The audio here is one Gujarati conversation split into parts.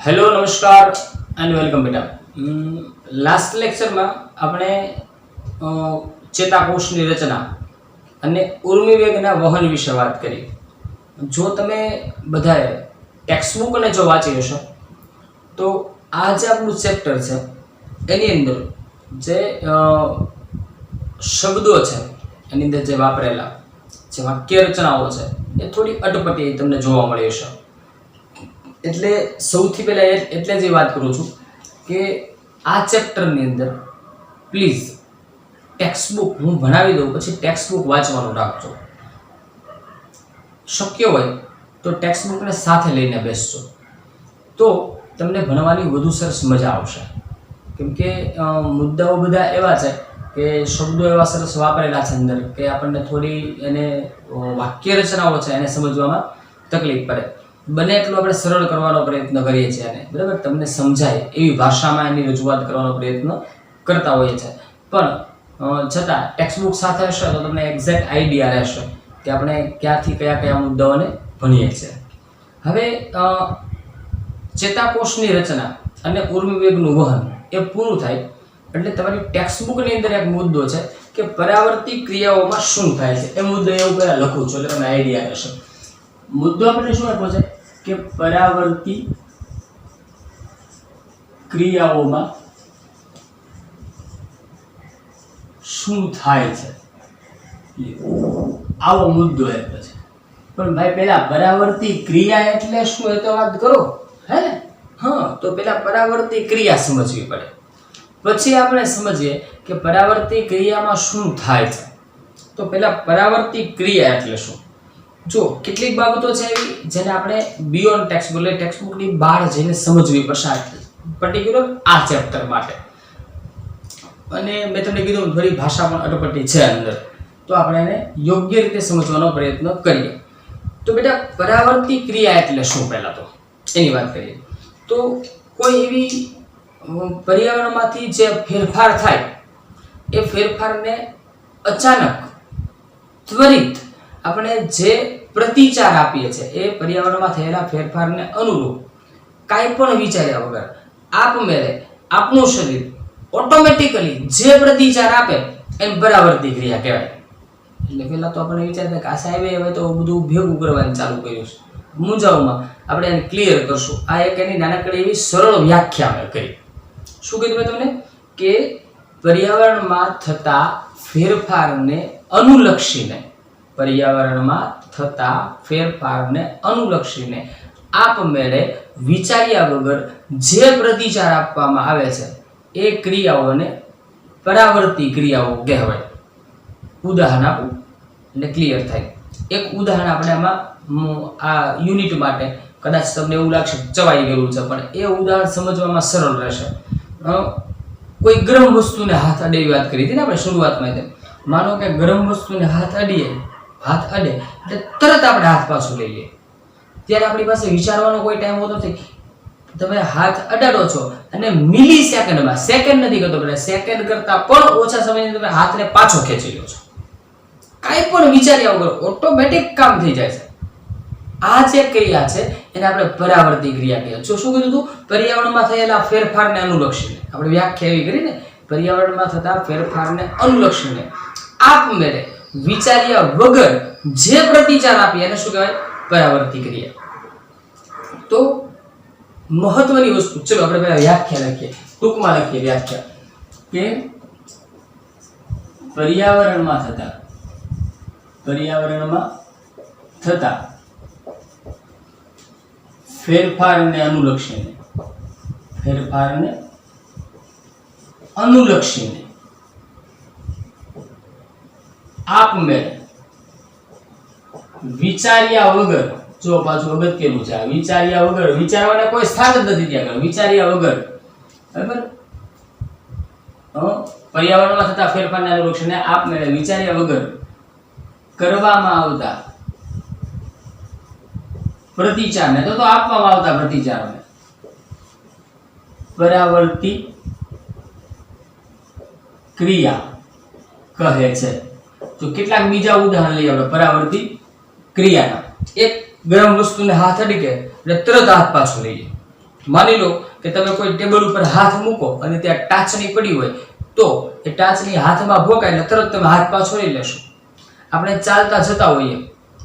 हेलो नमस्कार एंड वेलकम बेटा। लास्ट लेक्चर में આપણે ચેતાકોષની રચના અને ઉર્મિવેગના વહન વિશે વાત કરી। જો તમે બધાએ ટેક્સ્ટબુકને જો વાંચી હશો તો આ જે આપણું ચેપ્ટર છે એની અંદર જે શબ્દો છે એની અંદર જે વાપરેલા જે વાક્ય રચનાઓ છે એ થોડી અટપટી તમને જોવા મળી હશે। એટલે સૌથી પહેલા એટલે જ વાત કરું છું કે આ ચેપ્ટરની અંદર પ્લીઝ ટેક્સ્ટબુક હું ભણાવી દઉં પછી ટેક્સ્ટબુક વાંચવાનું રાખજો। શક્ય હોય તો ટેક્સ્ટબુકને સાથે લઈને બેસજો તો તમને ભણવાની વધુ સરસ મજા આવશે। કેમ કે મુદ્દાઓ બધા એવા છે કે શબ્દો એવા સરસ વાપરેલા છે અંદર કે આપણને થોડી એને વાક્ય રચનાઓ છે એને સમજવામાં તકલીફ પડે। બને એટલું આપણે સરળ કરવાનો પ્રયત્ન કરીએ છીએ અને બરાબર તમને સમજાય એવી ભાષામાં એની રજૂઆત કરવાનો પ્રયત્ન કરતા હોઈએ છીએ। પણ છતાં ટેક્સ્ટબુક સાથે હશે તો તમને એક્ઝેક્ટ આઈડિયા રહેશે કે આપણે ક્યાંથી કયા કયા મુદ્દાઓને ભણીએ છીએ। હવે ચેતાકોષની રચના અને ઉર્મિવેગનું વહન એ પૂરું થાય એટલે તમારી ટેક્સ્ટબુકની અંદર એક મુદ્દો છે કે પરાવર્તી ક્રિયાઓમાં શું થાય છે એ મુદ્દો એવું પહેલાં લખું છું એટલે તમને આઈડિયા રહેશે। મુદ્દો આપણે શું આપ્યો છે કે પરાવર્તી ક્રિયાઓમાં શું થાય છે આવો મુદ્દો આપ્યો છે। પણ ભાઈ પહેલા પરાવર્તી ક્રિયા એટલે શું એ તો વાત કરો હે ને। હા તો પહેલા પરાવર્તી ક્રિયા સમજવી પડે પછી આપણે સમજીએ કે પરાવર્તી ક્રિયામાં શું થાય છે। તો પહેલા પરાવર્તી ક્રિયા એટલે શું જો કેટલીક બાબતો છે એવી જેને આપણે બિયોન્ડ ટેક્સ્ટબુક એટલે ટેક્સ્ટબુકની બહાર જઈને સમજવી પડશે પર્ટિક્યુલર આ ચેપ્ટર માટે। અને મેં તમને કીધું થોડી ભાષા પણ અટપટી છે અંદર તો આપણે એને યોગ્ય રીતે સમજવાનો પ્રયત્ન કરીએ। તો બેટા પરાવર્તી ક્રિયા એટલે શું પહેલા તો એની વાત કરીએ તો કોઈ એવી પર્યાવરણમાંથી જે ફેરફાર થાય એ ફેરફારને અચાનક ત્વરિત આપણે જે પ્રતિચાર આપીએ છીએ એ પર્યાવરણમાં થયેલા ફેરફારને અનુરૂપ કાંઈ પણ વિચાર્યા વગર આપમેળે આપણું શરીર ઓટોમેટિકલી જે પ્રતિચાર આપે એને પરાવર્તી ક્રિયા કહેવાય। એટલે પહેલાં તો આપણે વિચારતા કે આ સાહેબે હવે તો બધું ભેગું કરવાનું ચાલુ કર્યું છે મૂંઝાવમાં આપણે એને ક્લિયર કરશું। આ એક એની નાનકડી એવી સરળ વ્યાખ્યા મેં કરી। શું કીધું મેં તમને કે પર્યાવરણમાં થતા ફેરફારને અનુલક્ષીને પર્યાવરણમાં થતા ફેરફારને અનુલક્ષીને આપમેળે વિચાર્યા વગર જે પ્રતિચાર આપવામાં આવે છે એ ક્રિયાઓને પરાવર્તી ક્રિયાઓ કહેવાય। ઉદાહરણ આપું એટલે ક્લિયર થાય। એક ઉદાહરણ આપણે આમાં આ યુનિટ માટે કદાચ તમને એવું લાગશે ચવાઈ ગયેલું છે પણ એ ઉદાહરણ સમજવામાં સરળ રહેશે। કોઈ ગરમ વસ્તુને હાથ અડે એવી વાત કરી હતી ને આપણે શરૂઆતમાં માનો કે ગરમ વસ્તુને હાથ અડે એટલે તરત આપણે હાથ પાછું લઈ લઈએ ત્યારે આપણી પાસે વિચારવાનો કોઈ ટાઈમ હોતો નથી। તમે હાથ અડાડો છો અને મિલી સેકન્ડમાં સેકન્ડ નથી કરતો એટલે સેકન્ડ કરતા પણ ઓછા સમયની તમે હાથને પાછો ખેંચી લો છો કાંઈ પણ વિચાર્યા વગર ઓટોમેટિક કામ થઈ જાય છે। આ જે ક્રિયા છે એને આપણે પરાવર્તી ક્રિયા કહીએ। જો શું કીધું હતું પર્યાવરણમાં થયેલા ફેરફારને અનુલક્ષીને આપણે વ્યાખ્યા એવી કરી ને પર્યાવરણમાં થતા ફેરફારને અનુલક્ષીને આપમેળે વિચાર્યા વગર જે પ્રતિચાર આપીએ એને શું કહેવાય પરાવર્તી ક્રિયા। તો મહત્વની વસ્તુ ચલો આપણે પહેલા વ્યાખ્યા લખીએ ટૂંકમાં લખીએ વ્યાખ્યા કે પર્યાવરણમાં થતા ફેરફારને અનુલક્ષીને આપમેળે વિચાર્યા વગર જો પાછું અગત્યનું છે વિચાર્યા વગર વિચારવાને કોઈ સ્થાન જ નથી ત્યાં વિચાર્યા વગર બરાબર પર્યાવરણમાં થતા ફેરફારને અનુલક્ષીને આપમેળે વિચાર્યા વગર કરવામાં આવતા પ્રતિચારને તો આપવામાં આવતા પ્રતિચારોને પરાવર્તી ક્રિયા કહે છે। તો કેટલાક બીજા ઉદાહરણ લઈએ આપણે પરાવર્તી ક્રિયાના। એક ગરમ વસ્તુને હાથ અડી કે એટલે તરત હાથ પાછો લઈએ માની લો કે તમે કોઈ ટેબલ ઉપર હાથ મૂકો અને ત્યાં ટાચણી પડી હોય તો એ ટાચણી હાથમાં ભોકાય એટલે તરત તમે હાથ પાછો લઈ લેશો. આપણે ચાલતા જતા હોઈએ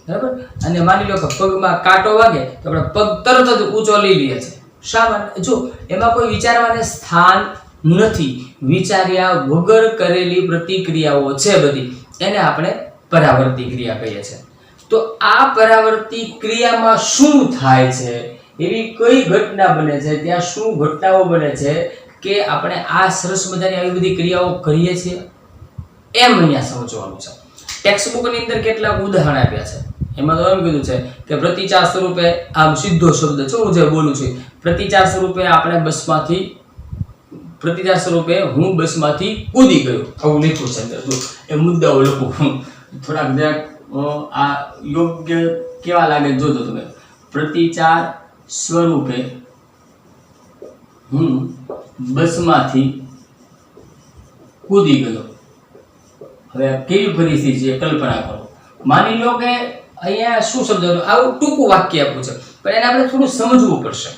બરાબર, અને માની લો કે પગમાં કાંટો વાગે તો આપણે પગ તરત જ ઊંચો લઈ લઈએ છીએ. શા માટે? જો એમાં કોઈ વિચારવાને સ્થાન નથી, વિચાર્યા વગર કરેલી પ્રતિક્રિયાઓ છે બધી, એને આપણે પરાવર્તી ક્રિયા કહીએ છીએ. તો આ પરાવર્તી ક્રિયામાં શું થાય છે, એવી કઈ ઘટના બને છે, ત્યાં શું ઘટનાઓ બને છે કે આપણે આ સરસ મજાની આવી બધી ક્રિયાઓ કરીએ છીએ, એમ અહીંયા સમજવાનું છે. ટેક્સ્ટ બુકની અંદર કેટલાક ઉદાહરણ આપ્યા છે. એમાં તો એમ કીધું છે કે પ્રતિચાર સ્વરૂપે, આમ સીધો શબ્દ છે હું જે બોલું છું, પ્રતિચાર સ્વરૂપે આપણે બસમાંથી, પ્રતિચાર સ્વરૂપે હું બસમાંથી કૂદી ગયો, આવું લખ્યું છે અંદર. એ મુદ્દાઓ લખું થોડાક જરાક આ યોગ્ય કેવા લાગે જોજો તમે. પ્રતિચાર સ્વરૂપે હું બસમાંથી કૂદી ગયો. હવે કેવી પરિસ્થિતિ છે કલ્પના કરો. માની લો કે અહીંયા શું શબ્દ, આવું ટૂંકું વાક્ય આપ્યું છે પણ એને આપણે થોડું સમજવું પડશે.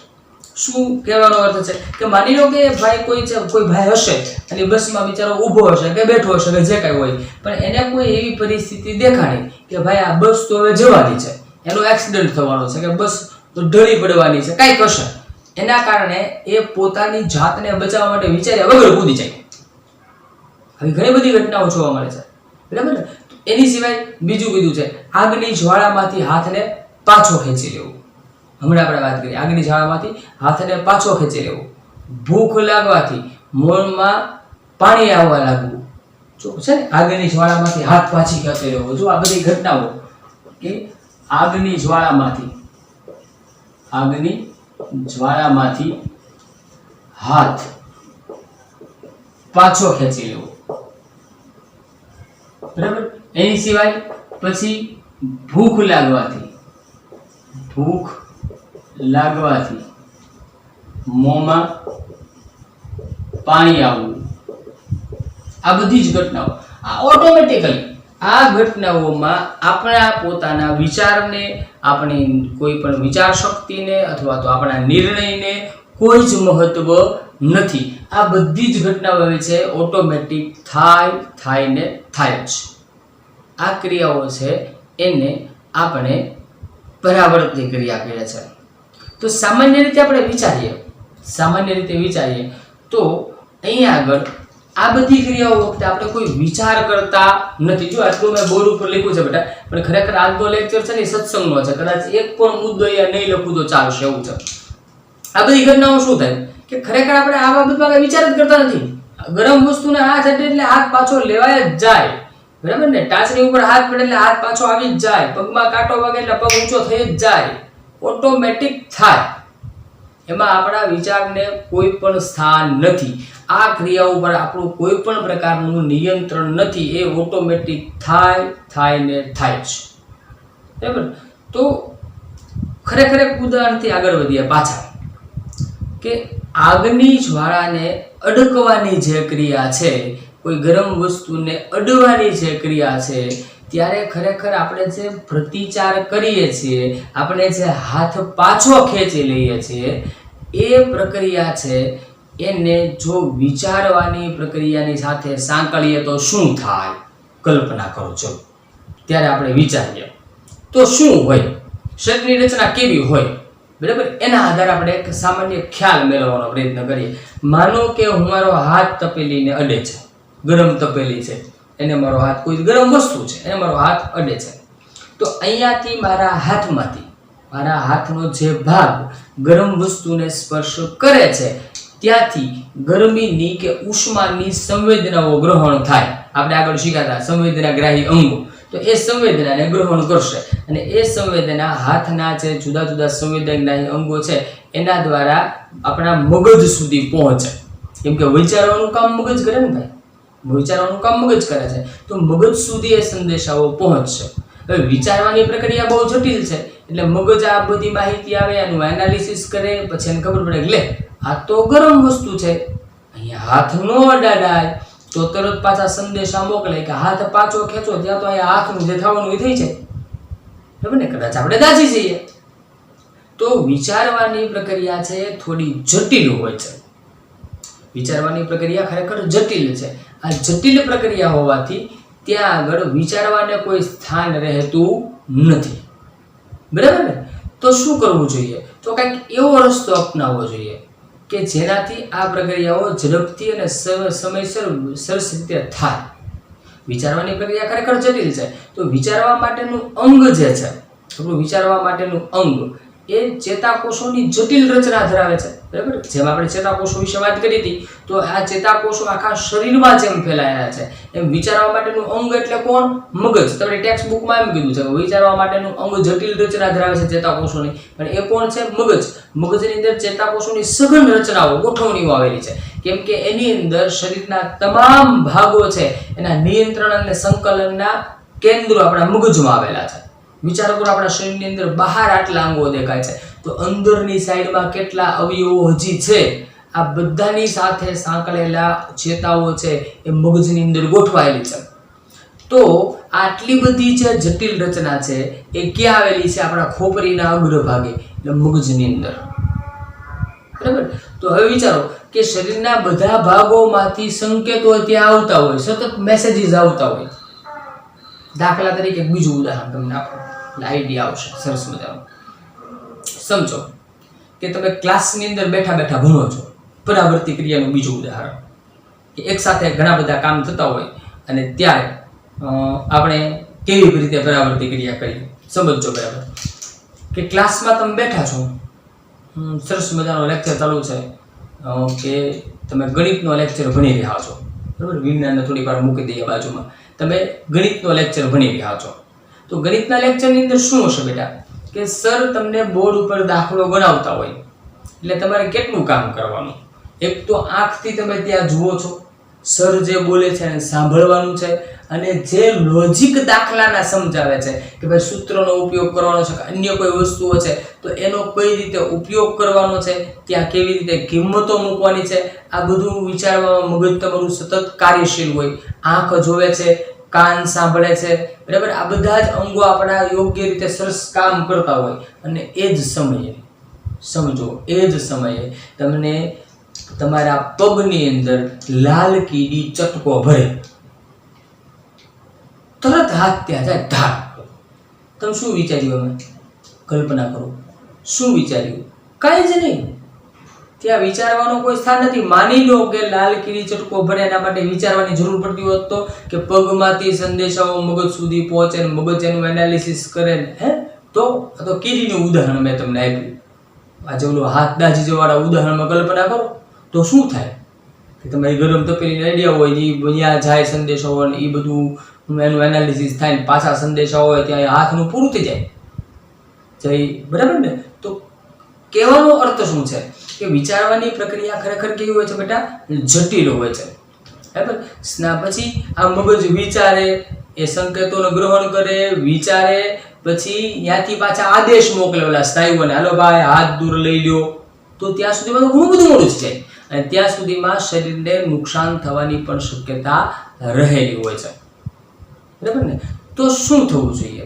શું કહેવાનો અર્થ છે કે માની લો કે ભાઈ કોઈ ભાઈ હશે અને બસમાં બિચારો ઊભો હશે કે બેઠો હશે કે જે કાંઈ હોય, પણ એને કોઈ એવી પરિસ્થિતિ દેખાણી કે ભાઈ આ બસ તો હવે જવાની છે, એનો એક્સિડન્ટ થવાનો છે કે બસ તો ઢળી પડવાની છે, કાંઈક હશે. એના કારણે એ પોતાની જાતને બચાવવા માટે વિચાર્યા વગર કૂદી જાય. આવી ઘણી બધી ઘટનાઓ જોવા મળે છે બરાબર ને. એની સિવાય બીજું કીધું છે આગની જ્વાળામાંથી હાથને પાછો ખેંચી લેવું. હમણાં આપણે વાત કરી આગની જ્વાળામાંથી હાથને પાછો ખેંચી લેવું. ભૂખ લાગવાથી મોંમાં પાણી આવવા લાગવું. જો છે ને આગની જ્વાળામાંથી હાથ પાછી ખેંચી લેવો. જો આ બધી ઘટનાઓ કે આગની જ્વાળામાંથી હાથ પાછો ખેંચી લેવો બરાબર. એની સિવાય પછી ભૂખ લાગવાથી મોંમાં પાણી આવવું. આ બધી જ ઘટનાઓ આ ઓટોમેટિકલી આ ઘટનાઓમાં આપણા પોતાના વિચારને, આપણી કોઈ પણ વિચાર શક્તિને અથવા તો આપણા નિર્ણયને કોઈ જ મહત્વ નથી. આ બધી જ ઘટનાઓ એવી છે ઓટોમેટિક થાય જ. આ ક્રિયાઓ છે એને આપણે પરાવર્તી ક્રિયા કહે છે. તો સામાન્ય રીતે આપણે વિચારીએ તો અહીંયા આગળ આ બધી ક્રિયાઓ વખતે આપણે કોઈ વિચાર કરતા નથી. જો આટલું મેં બોર્ડ ઉપર લખ્યું છે બેટા, પણ ખરેખર આજનો લેક્ચર છે ને સત્સંગનો છે, કદાચ એક પણ મુદ્દો અહીંયા નહીં લખું તો ચાલશે એવું છે. આ બધી ઘટનાઓ શું થાય કે ખરેખર આપણે આ બાબતમાં કઈ વિચાર જ કરતા નથી. ગરમ વસ્તુને હાથ એટલે હાથ પાછો લેવાય જ જાય બરાબર ને. ટાચણી ઉપર હાથ પડે એટલે હાથ પાછો આવી જ જાય, પગમાં કાંટો વાગે એટલે પગ ઊંચો થઈ જ જાય, ઓટોમેટિક થાય. એમાં આપણા વિચારને કોઈ પણ સ્થાન નથી. આ ક્રિયાઓ પર આપણું કોઈ પણ પ્રકારનું નિયંત્રણ નથી. એ ઓટોમેટિક થાય જ બરાબર. તો ખરેખર ઉદાહરણથી આગળ વધીએ પાછા કે આગની જ્વાળાને અડકવાની જે ક્રિયા છે, કોઈ ગરમ વસ્તુને અડવાની જે ક્રિયા છે, ત્યારે ખરેખર આપણે જે પ્રતિચાર કરીએ છીએ, આપણે જે હાથ પાછો ખેંચી લઈએ છીએ, એ પ્રક્રિયા છે એને જો વિચારવાની પ્રક્રિયાની સાથે સાંકળીએ તો શું થાય કલ્પના કરો છો. ત્યારે આપણે વિચારીએ તો શું હોય, શરીરની રચના કેવી હોય બરાબર. એના આધારે આપણે એક સામાન્ય ખ્યાલ મેળવવાનો પ્રયત્ન કરીએ. માનો કે હું મારો હાથ તપેલીને અડે છે, ગરમ તપેલી છે, એને મારો હાથ, કોઈ ગરમ વસ્તુ છે એને મારો હાથ અડે છે. તો અહીંયાથી મારા હાથનો જે ભાગ ગરમ વસ્તુને સ્પર્શ કરે છે, ત્યાંથી ગરમીની કે ઉષ્માની સંવેદનાઓ ગ્રહણ થાય. આપણે આગળ શીખ્યા હતા સંવેદનાગ્રાહી અંગો, તો એ સંવેદનાને ગ્રહણ કરશે અને એ સંવેદના હાથના જે જુદા જુદા સંવેદનાગ્રાહી અંગો છે એના દ્વારા આપણા મગજ સુધી પહોંચે. કેમ કે વિચારવાનું કામ મગજ કરે ને ભાઈ, વિચારવાનું કામ મગજ કરે છે, તો મગજ સુધી એ સંદેશાઓ પહોંચશે. હવે વિચારવાની પ્રક્રિયા બહુ જટિલ છે એટલે મગજ આ બધી માહિતી આવે એનું એનાલિસિસ કરે, પછી એને ખબર પડે કે લે આ તો ગરમ વસ્તુ છે, અહીંયા હાથ નો અડાડાય, તો તરત પાછા સંદેશા મોકલે કે હાથ પાછો ખેંચો, ત્યાં તો અહીંયા હાથનું જે થવાનું એ થઈ જાય બરાબર ને. કદાચ આપણે દાજી જઈએ તો વિચારવાની પ્રક્રિયા છે એ થોડી જટિલ હોય છે. વિચારવાની પ્રક્રિયા ખરેખર જટિલ છે. આ જટિલ પ્રક્રિયા હોવાથી ત્યાં આગળ વિચારવાને કોઈ સ્થાન રહેતું નથી. બરાબર ને? તો શું કરવું જોઈએ? તો કંઈક એવો રસ્તો અપનાવવો જોઈએ કે જેનાથી આ પ્રક્રિયાઓ ઝડપથી અને સમયસર સરસ રીતે થાય. વિચારવાની પ્રક્રિયા ખરેખર જટિલ છે. તો વિચારવા માટેનું અંગ જે છે, આપણું વિચારવા માટેનું અંગ એ ચેતાકોષોની જટિલ રચના ધરાવે છે. બરાબર? જેમ આપણે ચેતાકોષો વિશે વાત કરી હતી, તો આ ચેતાકોષો આખા શરીરમાં જેમ ફેલાયેલા છે, એમ વિચારવા માટેનું અંગ એટલે કોણ? મગજ. તમને ટેક્સ્ટ બુકમાં એમ કીધું છે કે વિચારવા માટેનું અંગ જટિલ રચના ધરાવે છે ચેતાકોષોની, પણ એ કોણ છે? મગજ. મગજની અંદર ચેતાકોષોની સઘન રચનાઓ, ગોઠવણીઓ આવેલી છે. કેમ કે એની અંદર શરીરના તમામ ભાગો છે એના નિયંત્રણ અને સંકલનના કેન્દ્રો આપણા મગજમાં આવેલા છે. વિચાર કરો, આપણા શરીરની અંદર બહાર આટલા અંગો દેખાય છે, તો અંદરની સાઈડમાં કેટલા અવયવો હજી છે? આ બધાની સાથે સાંકળેલા ચેતાઓ છે એ મગજની અંદર ગોઠવાયેલી છે. તો આટલી બધી જે જટિલ રચના છે એ ક્યાં આવેલી છે? આપણા ખોપરીના અગ્રભાગે, એટલે મગજની અંદર. બરાબર? તો હવે વિચારો કે શરીરના બધા ભાગોમાંથી સંકેતો ત્યાં આવતા હોય, સતત મેસેજીસ આવતા હોય. દાખલા તરીકે બીજું ઉદાહરણ તમને આપો, આઈડિયા આવશે સરસ મજાનો. સમજો કે તમે ક્લાસની અંદર બેઠા બેઠા ભણો છો. પરાવર્તી ક્રિયાનું બીજું ઉદાહરણ કે એક સાથે ઘણા બધા કામ થતા હોય અને ત્યારે આપણે કેવી રીતે પરાવર્તી ક્રિયા કરીએ સમજો. બરાબર? કે ક્લાસમાં તમે બેઠા છો, સરસ મજાનો લેક્ચર ચાલુ છે, કે તમે ગણિતનો લેક્ચર ભણી રહ્યા છો. બરાબર? વિજ્ઞાનને થોડી વાર મૂકી દઈએ બાજુમાં. તમે ગણિતનો લેક્ચર ભણી રહ્યા છો. તો ગણિતના લેક્ચરની અંદર શું હશે બેટા? કે સર તમને બોર્ડ ઉપર દાખલો ગણાવતા હોય, એટલે તમારે કેટલું કામ કરવાનું? એક તો આંખથી તમે ત્યાં જુઓ છો, સર જે બોલે છે એને સાંભળવાનું છે, અને જે લોજિક દાખલાના સમજાવે છે કે ભાઈ સૂત્રનો ઉપયોગ કરવાનો છે કે અન્ય કોઈ વસ્તુઓ છે, તો એનો કઈ રીતે ઉપયોગ કરવાનો છે, ત્યાં કેવી રીતે કિંમતો મૂકવાની છે, આ બધું વિચારવામાં મગજ તમારું સતત કાર્યશીલ હોય. આંખ જોવે છે, કાન સાંભળે છે. બરાબર? આ બધા જ અંગો આપણા યોગ્ય રીતે સરસ કામ કરતા હોય, અને એ જ સમયે સમજો, એ જ સમયે તમને તમારા પગની અંદર લાલ કીડી ચટકો ભરે, તરત હાથ ત્યાં જાય, ધાર. તમે શું વિચાર્યું? અમે કલ્પના કરો, શું વિચાર્યું? કાંઈ જ નહીં. ત્યાં વિચારવાનો કોઈ સ્થાન નથી. માની લો કે લાલ કીડી ચટકો ભરે, એના માટે વિચારવાની જરૂર પડતી હોત તો કે પગમાંથી સંદેશાઓ મગજ સુધી પહોંચે, મગજ એનું એનાલિસિસ કરે. તો કીડીનું ઉદાહરણ મેં તમને આપ્યું. આજે ઓલું હાથ દાજી જવાળા ઉદાહરણમાં કલ્પના કરો તો શું થાય? કે તમારી ગરમ તપેલીની આઈડિયા હોય, એ ત્યાં જાય સંદેશો હોય, એ બધું એનું એનાલિસિસ થાય, પાછા સંદેશા હોય ત્યાં હાથનું પૂરું થઈ જાય. બરાબર ને? તો કહેવાનો અર્થ શું છે કે વિચારવાની પ્રક્રિયા ખરેખર કેવી હોય છે બેટા? જટિલ હોય છે. બરાબર? પછી આ મગજ વિચારે, એ સંકેતોને ગ્રહણ કરે, વિચારે, પછી ત્યાંથી પાછા આદેશ મોકલે ઓલા સ્નાયુઓને, હાલો ભાઈ હાથ દૂર લઈ લ્યો. તો ત્યાં સુધીમાં તો ઘણું બધું મોડું જ જાય, અને ત્યાં સુધીમાં શરીરને નુકસાન થવાની પણ શક્યતા રહેલી હોય છે. બરાબર ને? તો શું થવું જોઈએ?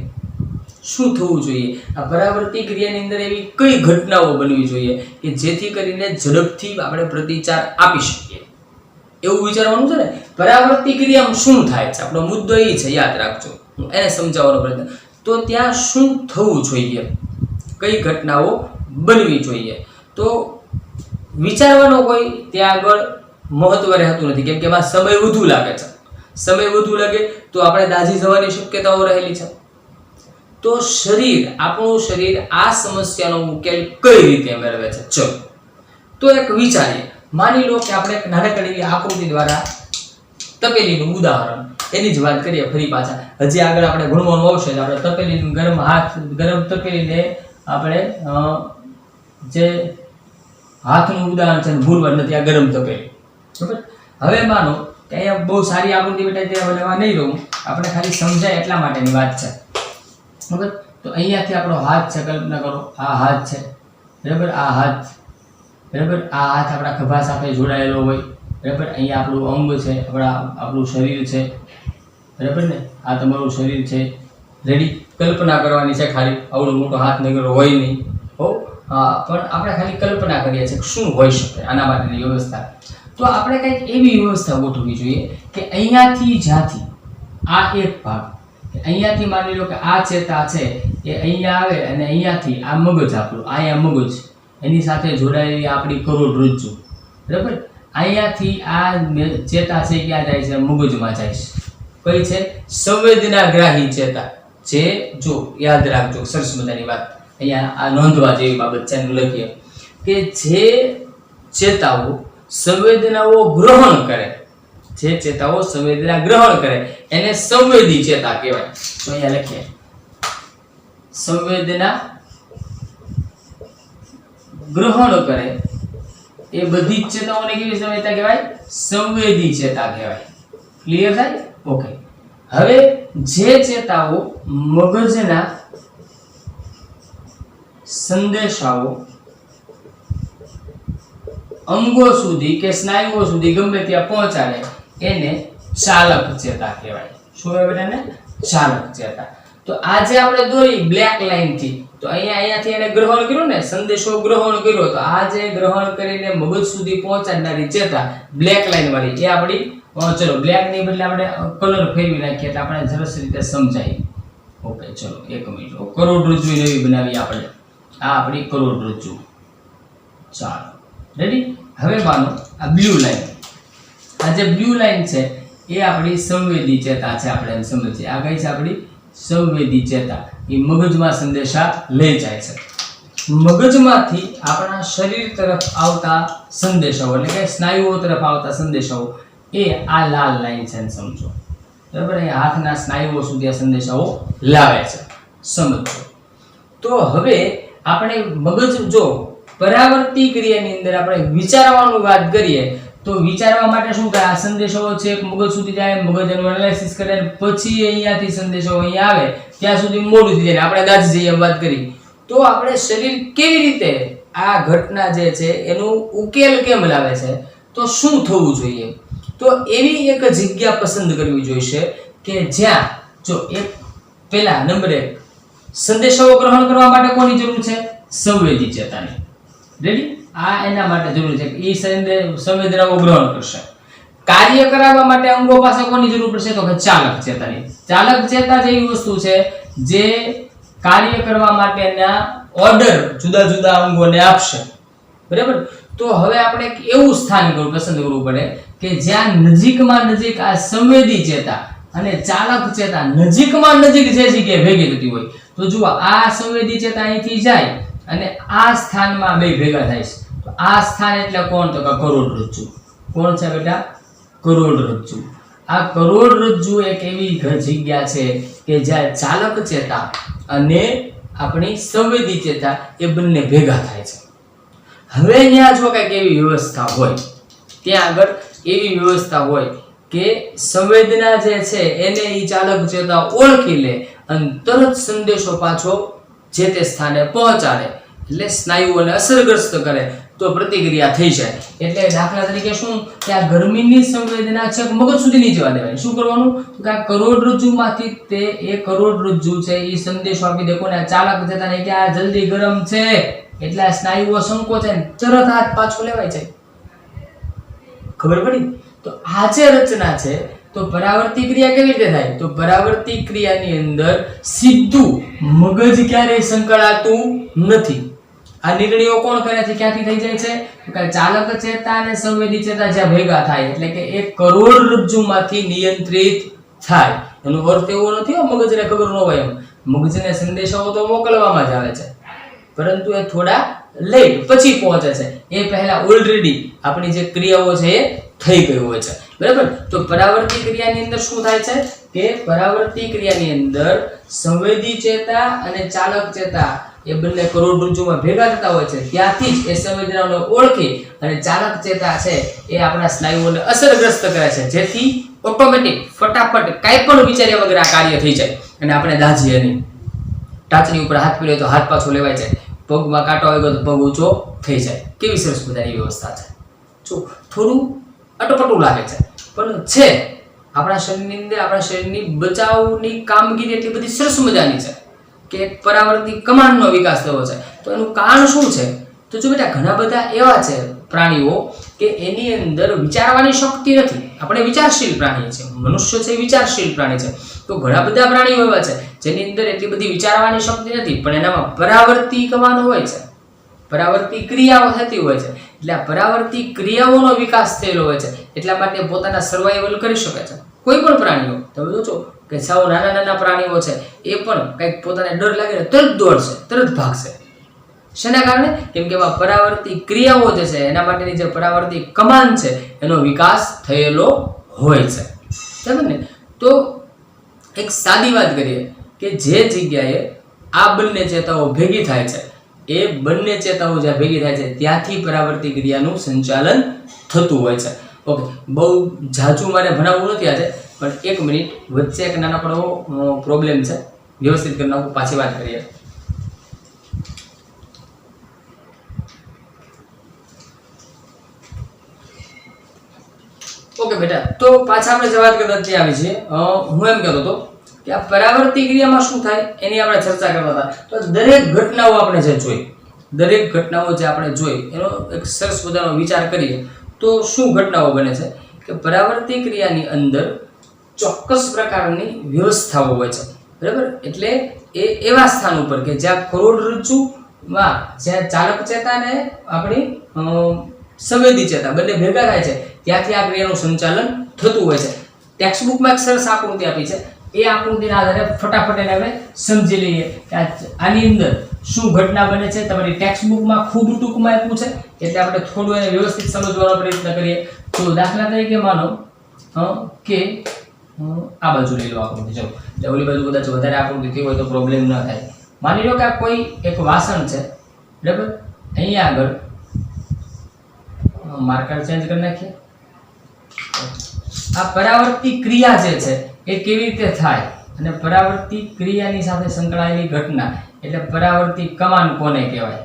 શું થવું જોઈએ? આ પરાવર્તી ક્રિયાની અંદર એવી કઈ ઘટનાઓ બનવી જોઈએ કે જેથી કરીને ઝડપથી આપણે પ્રતિચાર આપી શકીએ? એવું વિચારવાનું છે ને. પરાવર્તી ક્રિયામાં શું થાય છે? આપણો મુદ્દો એ છે, યાદ રાખજો, હું એને સમજાવવાનો પ્રયત્ન. તો ત્યાં શું થવું જોઈએ? કઈ ઘટનાઓ બનવી જોઈએ? તો વિચારવાનો કોઈ ત્યાં આગળ મહત્વ રહેતું નથી, કેમ કે એમાં સમય વધુ લાગે છે. સમય વધુ લાગે તો આપણે દાઝી જવાની શક્યતાઓ રહેલી છે. તો આપણું શરીર આ સમસ્યાનો ઉકેલ કઈ રીતે મેળવે છે? ચલો તો એક વિચારીએ. માની લો કે આપણે એક નાનકડી આકૃતિ દ્વારા તપેલીનું ઉદાહરણ, એની જ વાત કરીએ ફરી પાછા. હજી આગળ આપણે ભણવાનું આવશે. આપણે તપેલીનું ગરમ તપેલીને આપણે જે હાથનું ઉદાહરણ છે ભૂલવા નથી, આ ગરમ તપેલી. બરાબર? હવે માનો કે અહીંયા બહુ સારી આકૃતિ બેઠા ત્યાં બનાવવા નહીં રહું, આપણે ખાલી સમજાય એટલા માટેની વાત છે. બરાબર? તો અહીંયાથી આપણો હાથ છે, કલ્પના કરો આ હાથ છે. બરાબર? આ હાથ, બરાબર, આ હાથ આપણા ખભા સાથે જોડાયેલો હોય. બરાબર? અહીંયા આપણું અંગ છે, આપણું શરીર છે. બરાબર ને? આ તમારું શરીર છે. રેડી? કલ્પના કરવાની છે ખાલી, આવડો મોટો હાથ નગર હોય નહીં. હો પણ આપણે ખાલી કલ્પના કરીએ છીએ કે શું હોઈ શકે આના માટેની વ્યવસ્થા. તો આપણે કંઈક એવી વ્યવસ્થા ગોઠવવી જોઈએ કે અહીંયાથી જ્યાંથી આ એક ભાગ, અહીંયાથી માની લો કે આ ચેતા છે એ અહીંયા આવે અને અહીંયાથી આ મગજ આપણું, અહીંયા મગજ એની સાથે જોડાયેલી આપણી કરોડરજ્જુ, બરાબર. અહીંયાથી આ ચેતા છે ક્યાં જાય છે? મગજમાં જાય છે. કઈ છે? સંવેદનાગ્રાહી ચેતા. જે જો યાદ રાખજો, સરસ મજાની વાત અહીંયા આ નોંધવા જેવી બાબત છે, લખીએ કે જે ચેતાઓ સંવેદનાઓ ગ્રહણ કરે, જે ચેતાઓ સંવેદના ગ્રહણ કરે એને સંવેદી ચેતા કહેવાય. તો અહીંયા લખીએ સંવેદના ગ્રહણ કરે એ બધી જ ચેતાઓને કેવી સંવેદના કહેવાય? સંવેદી ચેતા કહેવાય. ક્લિયર થાય? ઓકે. હવે જે ચેતાઓ મગજના સંદેશાઓ અંગો સુધી કે સ્નાયુઓ સુધી ગમે ત્યાં પહોંચાડે એને ચાલક ચેતા કહેવાય. શું કહેવાય એને? ચાલક ચેતા. તો આજે આપણે દોરી બ્લેક લાઈન થી, તો અહીંયાથી એને ગ્રહણ કર્યું ને, સંદેશો ગ્રહણ કર્યો, તો આ જે ગ્રહણ કરીને મગજ સુધી પહોંચાડનારી ચેતા બ્લેક લાઈન વાળી એ આપણી, ચલો બ્લેક ની બદલે આપણે કલર ફેરવી નાખીએ એટલે આપણે સરસ રીતે સમજાય. ઓકે, ચલો એક મિનિટ. કરોડરજ્જુ નવી બનાવી આપણે. આ આપણી કરોડરજ્જુ. ચાલો રેડી. હવે માનો આ બ્લુ લાઈન, આ જે બ્લુ લાઈન છે એ આપણી સંવેદી ચેતા છે. આપણે એમ સમજીએ આ કઈ છે? આપણી સંવેદી ચેતા. એ મગજમાં સંદેશા લઈ જાય છે. મગજમાંથી આપણા શરીર તરફ આવતા સંદેશાઓ એટલે કે સ્નાયુઓ તરફ આવતા સંદેશાઓ એ આ લાલ લાઈન છે, સમજો, બરાબર. એ હાથના સ્નાયુઓ સુધી આ સંદેશાઓ લાવે છે, સમજો. તો હવે આપણે મગજ, જો પરાવર્તી ક્રિયાની અંદર આપણે વિચારવાનું વાત કરીએ તો વિચારવા માટે શું કરે? આ સંદેશાઓ છે મગજ સુધી જાય, મગજ એનું એનાલિસિસ કરે, પછી અહીંયાથી સંદેશાઓ અહીંયા આવે ત્યાં સુધી મોડું થઈ જાય. આપણે દાદી જઈએ વાત કરી. તો આપણે શરીર કેવી રીતે આ ઘટના જે છે એનું ઉકેલ કેમ લાવે છે? તો શું થવું જોઈએ? તો એવી એક જગ્યા પસંદ કરવી જોઈશે કે જ્યાં, જો એક પહેલા નંબર 1 સંદેશાઓ ગ્રહણ કરવા માટે કોની જરૂર છે? સંવેદી ચેતાની. રેડી? આ એના માટે જરૂર છે કે એ સંવેદનાઓ ગ્રહણ કરશે. કાર્ય કરાવવા માટે અંગો પાસે કોની જરૂર પડશે? તો કે ચાલક ચેતાની. ચાલક ચેતા જેવી વસ્તુ છે જે કાર્ય કરવા માટેના ઓર્ડર જુદા જુદા અંગોને આપશે, બરાબર. તો હવે આપણે એક એવું સ્થાન પસંદ કરવું પડે કે જ્યાં નજીકમાં નજીક આ સંવેદી ચેતા અને ચાલક ચેતા નજીકમાં નજીક જે જગ્યાએ ભેગી થતી હોય. તો જુઓ, આ સંવેદી ચેતા અહીંથી જાય અને આ સ્થાનમાં બે ભેગા થાય છે. તો આ સ્થાન એટલે કોણ? તો કે કરોડરજ્જુ. કોણ છે બેટા? કરોડરજ્જુ. આ કરોડરજ્જુ એક એવી જગ્યા છે કે જ્યાં ચાલક ચેતા અને આપણી સંવેદી ચેતા એ બંને ભેગા થાય છે. હવે અહીંયા જો કંઈક એવી વ્યવસ્થા હોય, ત્યાં આગળ એવી વ્યવસ્થા હોય કે સંવેદના જે છે એને એ ચાલક ચેતા ઓળખી લે અને તરત સંદેશો પાછો જે તે સ્થાને પહોંચાડે, એટલે સ્નાયુઓને અસરગ્રસ્ત કરે તો પ્રતિક્રિયા થઈ જાય. એટલે દાખલા તરીકે શું કે આ ગરમીની સંવેદના છે મગજ સુધી નહીં જવા દેવાની. શું કરવાનું? તો કે આ કરોડરજ્જુમાંથી તે એ કરોડરજ્જુ છે એ સંદેશો આપી દે કોને? ચાલક ચેતાને કે આ જલ્દી ગરમ છે, એટલે આ સ્નાયુઓ સંકોચે ને તરત હાથ પાછો લેવાય જાય. ખબર પડી? તો આ જે રચના છે, તો પરાવર્તી ક્રિયા કેવી રીતે થાય? તો પરાવર્તી ક્રિયાની અંદર સીધું મગજ ક્યારેય સંકળાતું નથી. આ નિર્ણયો કોણ કરે છે? ક્યાંથી થઈ જાય છે? તો કે ચાલક ચેતા અને સંવેદી ચેતા જ્યાં ભેગા થાય એટલે કે એક કરોડરજ્જુમાંથી નિયંત્રિત થાય. એનો અર્થ એવો નથી મગજને ખબર ન હોય એમ. મગજને સંદેશાઓ તો મોકલવામાં જ આવે છે, પરંતુ એ થોડા લેટ પછી પહોંચે છે. એ પહેલા ઓલરેડી આપણી જે ક્રિયાઓ છે એ થઈ ગઈ હોય છે, બરાબર. તો પરાવર્તી ક્રિયાની અંદર શું થાય છે કે પરાવર્તી ક્રિયાની અંદર સંવેદી ચેતા અને ચાલક ચેતા એ બંને કરોડરજ્જુમાં ભેગા થતા હોય છે. ત્યાંથી જ એ સંવેદનાઓને ઓળખી અને ચાલક ચેતા છે એ આપણા સ્નાયુઓને અસરગ્રસ્ત કરે છે, જેથી ઓટોમેટિક ફટાફટ કાંઈ પણ વિચાર્યા વગર આ કાર્ય થઈ જાય અને આપણે દાજીએ નહીં. ટાચની ઉપર હાથ ફેરવીએ તો હાથ પાછો લેવાય જાય, પગમાં કાંટો આવી ગયો તો પગ ઊંચો થઈ જાય. કેવી સરસ મજાની વ્યવસ્થા છે. જો થોડું અટપટું લાગે છે પણ છે. આપણા શરીરની અંદર આપણા શરીરની બચાવની કામગીરી એટલી બધી સરસ મજાની છે. કે એક પરાવર્તી કમાનનો વિકાસ થયો છે. તો એનું કારણ શું છે? તો જો બેટા ઘણા બધા એવા છે પ્રાણીઓ કે એની અંદર વિચારવાની શક્તિ નથી. આપણે વિચારશીલ પ્રાણી છે, મનુષ્ય છે વિચારશીલ પ્રાણી છે. તો ઘણા બધા પ્રાણીઓ એવા છે જેની અંદર એટલી બધી વિચારવાની શક્તિ નથી, પણ એનામાં પરાવર્તી કમાન હોય છે, પરાવર્તી ક્રિયાઓ થતી હોય છે. એટલે આ પરાવર્તી ક્રિયાઓનો વિકાસ થયેલો હોય છે, એટલા માટે પોતાના સર્વાઈવલ કરી શકે છે. કોઈ પણ પ્રાણીઓ તમે જોજો કે સાવ નાના નાના પ્રાણીઓ છે એ પણ કંઈક પોતાને ડર લાગે તરત દોડશે, તરત ભાગશે. શેના કારણે? કેમ કે એમાં પરાવર્તી ક્રિયાઓ જે છે એના માટેની જે પરાવર્તી કમાન છે એનો વિકાસ થયેલો હોય છે. બરાબર ને? તો એક સાદી વાત કરીએ કે જે જગ્યાએ આ બંને ચેતાઓ ભેગી થાય છે, એ બંને ચેતાઓ જ્યાં ભેગી થાય છે ત્યાંથી પરાવર્તી ક્રિયાનું સંચાલન થતું હોય છે. ઓકે, બહુ ઝાઝું મારે ભણાવવું નથી આજે, પણ 1 મિનિટ વચ્ચે એક નાનકડો પ્રોબ્લેમ છે, વ્યવસ્થિત કરી નાખું, પાછી વાત કરીએ. ઓકે બેટા, તો પાછા આપણે જે વાત કરતા ત્યાં આવી છીએ. હું એમ કહેતો હતો કે આ પરાવર્તી ક્રિયામાં શું થાય એની આપણે ચર્ચા કરતા હતા. તો દરેક ઘટનાઓ આપણે જે જોઈ, દરેક ઘટનાઓ જે આપણે જોઈ એનો એક સરસ મજાનો વિચાર કરીએ તો શું ઘટનાઓ બને છે કે પરાવર્તી ક્રિયાની અંદર ચોક્કસ પ્રકારની વ્યવસ્થાઓ હોય છે. બરાબર? એટલે એ એવા સ્થાન ઉપર કે જ્યાં કરોડરજ્જુમાં જ્યાં ચાલક ચેતા ને આપણી સંવેદી ચેતા બંને ભેગા થાય છે ત્યાંથી આ ક્રિયાનું સંચાલન થતું હોય છે. ટેક્સ્ટ બુકમાં એક સરસ આકૃતિ આપી છે, એ આકૃતિના આધારે ફટાફટ એને હવે સમજી લઈએ કે આની અંદર શું ઘટના બને છે. તમારી ટેક્સ્ટ બુકમાં ખૂબ ટૂંકમાં આપ્યું છે એટલે આપણે થોડું એને વ્યવસ્થિત સમજવાનો પ્રયત્ન કરીએ. તો દાખલા તરીકે માનો કે આ બાજુ લઈ લો આકૃતિ. જો એટલે ઓલી બાજુ કદાચ વધારે આકૃતિ થઈ હોય તો પ્રોબ્લેમ ન થાય. માની લો કે આ કોઈ એક વાસણ છે, બરાબર? અહીંયા આગળ માર્કર ચેન્જ કરી નાખીએ. આ પરાવર્તી ક્રિયા જે છે એ કેવી રીતે થાય અને પરાવર્તી ક્રિયાની સાથે સંકળાયેલી ઘટના એટલે પરાવર્તી કમાન કોને કહેવાય?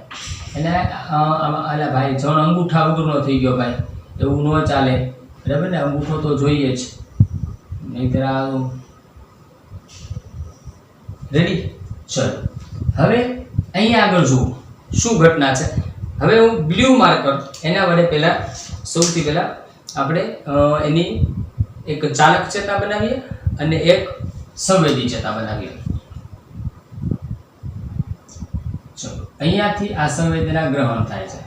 એને આલા ભાઈ જણ અંગૂઠા વગરનો થઈ ગયો ભાઈ, એવું ન ચાલે. બરાબર ને? અંગૂઠો તો જોઈએ જ, નહીંતર રેડી. ચલો હવે અહીંયા આગળ જુઓ શું ઘટના છે. હવે હું બ્લુ માર્કર એના વડે પહેલા સૌથી પહેલા આપણે એની એક ચાલક ચેતા બનાવીએ અને એક સંવેદી ચેતા બનાવીએ. ચલો અહીંયાથી આ સંવેદના ગ્રહણ થાય છે,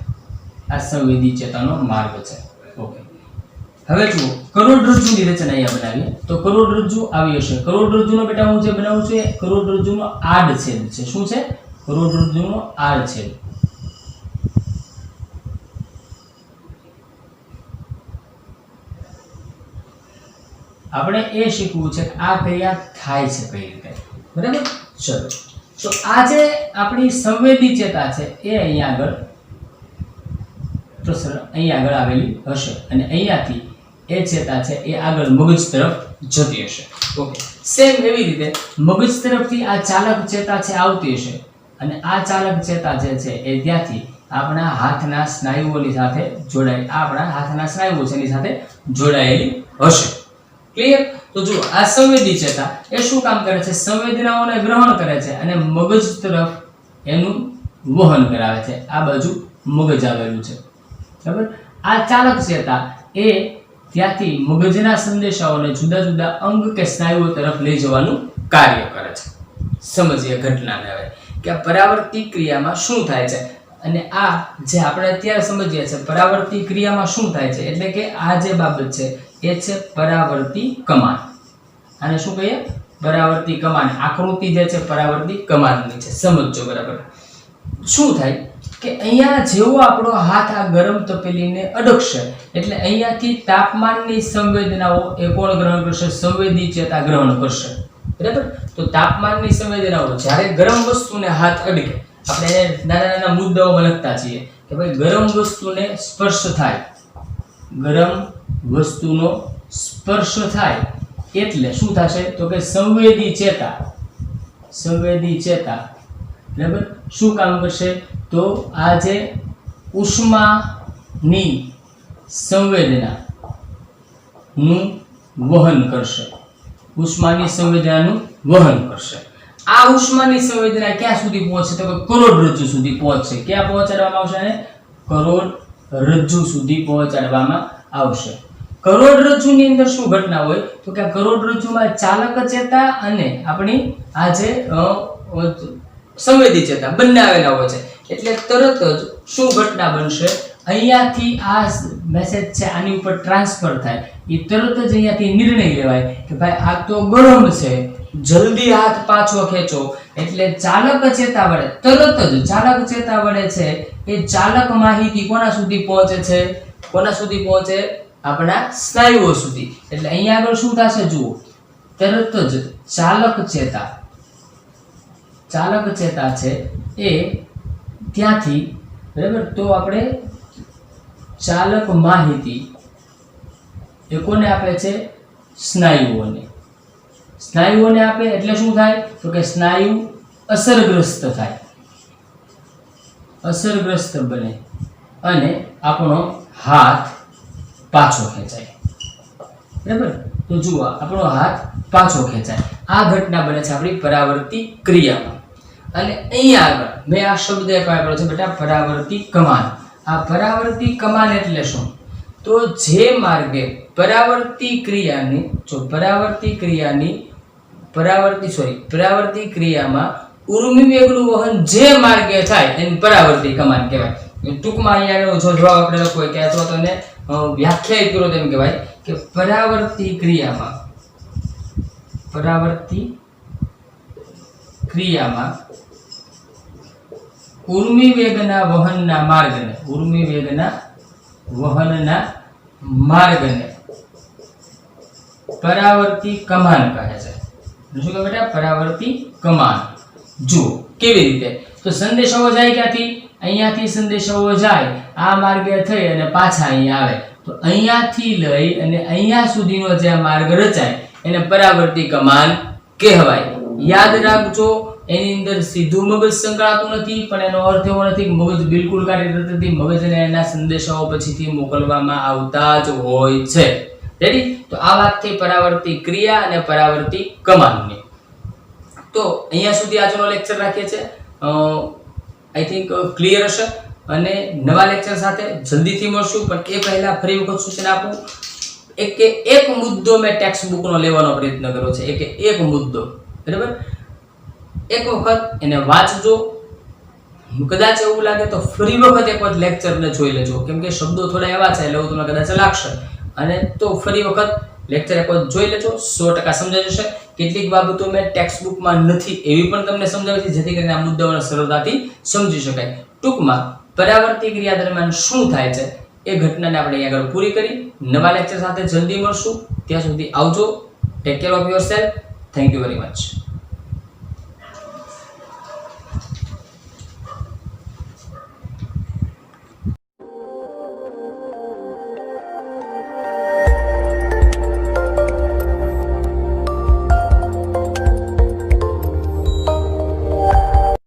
આ સંવેદી ચેતાનો માર્ગ છે. ઓકે, હવે જુઓ કરોડરજ્જુની રચના અહીંયા બનાવીએ તો કરોડરજ્જુ આવી હશે. કરોડરજ્જુનો બેટા હું જે બનાવું છું એ કરોડરજ્જુનો આડછેદ છે. શું છે? કરોડરજ્જુનો આડછેદ. આપણે એ શીખવું છે કે આ ક્રિયા થાય છે કઈ રીતે. બરાબર? ચલો, તો આ જે આપણી સંવેદી ચેતા છે એ અહીંયા આગળ પ્રસરણ અહીંયા આગળ આવેલી હશે અને અહીંયાથી એ ચેતા છે એ આગળ મગજ તરફ જતી હશે. ઓકે, સેમ એવી રીતે મગજ તરફથી આ ચાલક ચેતા છે આવતી હશે અને આ ચાલક ચેતા જે છે એ ત્યાંથી આપણા હાથના સ્નાયુઓની સાથે આપણા હાથના સ્નાયુઓ છે એની સાથે જોડાયેલી હશે. ક્લિયર? તો જો આ સંવેદી ચેતા એ શું કામ કરે છે? સંવેદનાઓને ગ્રહણ કરે છે અને મગજ તરફ એનું વહન કરાવે છે. આ બાજુ મગજ આવેલું છે. બરાબર? આ ચાલક ચેતા એ ત્યાંથી મગજના સંદેશાઓને જુદા જુદા અંગ કે સ્નાયુઓ તરફ લઈ જવાનું કાર્ય કરે છે. સમજીએ ઘટનાને હવે કે આ પરાવર્તી ક્રિયામાં શું થાય છે અને આ જે આપણે અત્યારે સમજીએ છીએ પરાવર્તી ક્રિયામાં શું થાય છે એટલે કે આ જે બાબત છે એ છે પરાવર્તી કમાન. આને શું કહીએ? પરાવર્તી કમાન. આકૃતિ જે છે પરાવર્તી કમાનની છે. સમજજો બરાબર. શું થાય કે અહીંયા જેવો આપણો હાથ આ ગરમ તપેલીને અડકશે એટલે અહીંયાથી તાપમાનની સંવેદનાઓ એ કોણ ગ્રહણ કરશે? સંવેદી ચેતા ગ્રહણ કરશે. બરાબર? તો તાપમાનની સંવેદનાઓ જ્યારે ગરમ વસ્તુને હાથ અડકે, આપણે નાના નાના મુદ્દાઓમાં લખતા છીએ કે ભાઈ ગરમ વસ્તુને સ્પર્શ થાય, ગરમ વસ્તુનો સ્પર્શ થાય એટલે શું થશે? તો કે સંવેદી ચેતા બરાબર શું કામ કરશે? તો આ જે ઉષ્માની સંવેદનાનું વહન કરશે, ઉષ્માની સંવેદનાનું વહન કરશે આ ઉષ્માની સંવેદના ક્યાં સુધી પહોંચે તો કે કરોડરજ્જુ સુધી પહોંચશે. ક્યાં પહોંચાડવામાં આવશે ને? કરોડરજ્જુ સુધી પહોંચાડવામાં આવશે. કરોડરજ્જુની અંદર શું ઘટના હોય તો કે કરોડરજ્જુમાં ચાલક ચેતા અને આપણી આ જે સંવેદી ચેતા બંને આવેલા હોય છે. એટલે તરત જ શું ઘટના બનશે? અહીંયાથી આ મેસેજ છે આની ઉપર ટ્રાન્સફર થાય. એ તરત જ અહીંયાથી નિર્ણય લેવાય કે ભાઈ આ તો ગરમ છે, જલ્દી હાથ પાછો ખેંચો. એટલે ચાલક ચેતા વડે તરત જ ચાલક ચેતા વડે છે એ ચાલક માહિતી કોના સુધી પહોંચે છે? કોના સુધી પહોંચે? આપણા સ્નાયુઓ સુધી. એટલે અહીંયા આગળ શું થશે જુઓ, તરત જ ચાલક ચેતા છે એ ત્યાંથી, બરાબર, તો આપણે ચાલક માહિતી એ કોને આપે છે? સ્નાયુઓને આપે. એટલે શું થાય તો કે સ્નાયુ અસરગ્રસ્ત થાય, અસરગ્રસ્ત બને અને આપણો હાથ પાછો ખેંચાય. બરાબર, તો જુઓ આપણો હાથ પાછો ખેંચાય. આ ઘટના બને છે આપણી પરાવર્તી ક્રિયામાં. અને અહીંયા આગળ મેં આ શબ્દ વાપર્યો છે બેટા, પરાવર્તી કમાન. આ પરાવર્તી કમાન એટલે શું? તો જે માર્ગે પરાવર્તી ક્રિયામાં ઉર્મિ વેગનું વહન જે માર્ગે થાય એને પરાવર્તી કમાન કહેવાય. ટૂંકમાં અહીંયા જો જવાબ આપણે લખવો હોય કે અથવા તો એને વ્યાખ્યાયિત કરો તેમ કહેવાય કે પરાવર્તી ક્રિયામાં ઉર્મિ વેગના વહનના માર્ગને પરાવર્તી કમાન કહે છે. શું કહે બેટા? પરાવર્તી કમાન. જુઓ કેવી રીતે, તો સંદેશાઓ જાય ક્યાંથી? અહીંયાથી સંદેશાઓ જાય આ માર્ગે થઈ અને પાછા અહીંયા આવે. તો અહીંયાથી લઈ અને અહીંયા સુધીનો જે માર્ગ રચાય એને પરાવર્તી કમાન કહેવાય. યાદ રાખજો, એની અંદર સીધું મગજ સંકળાતું નથી, પણ એનો અર્થ એવો નથી કે મગજ બિલકુલ કાર્યરત નથી. મગજને એના સંદેશાઓ પછીથી મોકલવામાં આવતા જ હોય છે. રેડી? તો આ વાત થઈ પરાવર્તી ક્રિયા અને પરાવર્તી કમાનની. તો અહીંયા સુધી આજનો લેક્ચર રાખીએ છીએ. આઈ થિંક ક્લિયર હશે. અને નવા લેક્ચર સાથે જલ્દીથી મળશું. પણ એ પહેલા ફરી વખત સૂચના આપું, એક મુદ્દો મેં ટેક્સ્ટ બુકનો લેવાનો પ્રયત્ન કર્યો છે. એક મુદ્દો, બરાબર, એક વખત એને વાંચજો. કદાચ એવું લાગે તો ફરી વખત એક વખત લેક્ચરને જોઈ લેજો, કેમ કે શબ્દો થોડા એવા છે એટલે તમને કદાચ લાગશે. અને તો ફરી વખત લેક્ચર એક વખત જોઈ લેજો, 100% સમજાઈ જશે. કેટલીક બાબતો મેં ટેક્સ્ટ બુકમાં નથી એવી પણ તમને સમજાવી છે, જેથી કરીને આ મુદ્દાઓને સરળતાથી સમજી શકાય. ટૂંકમાં પરાવર્તી ક્રિયા દરમિયાન શું થાય છે એ ઘટનાને આપણે અહીં આગળ પૂરી કરી. નવા લેક્ચર સાથે જલ્દી મળશું. ત્યાં સુધી આવજો. Take care of yourself. Thank you very much.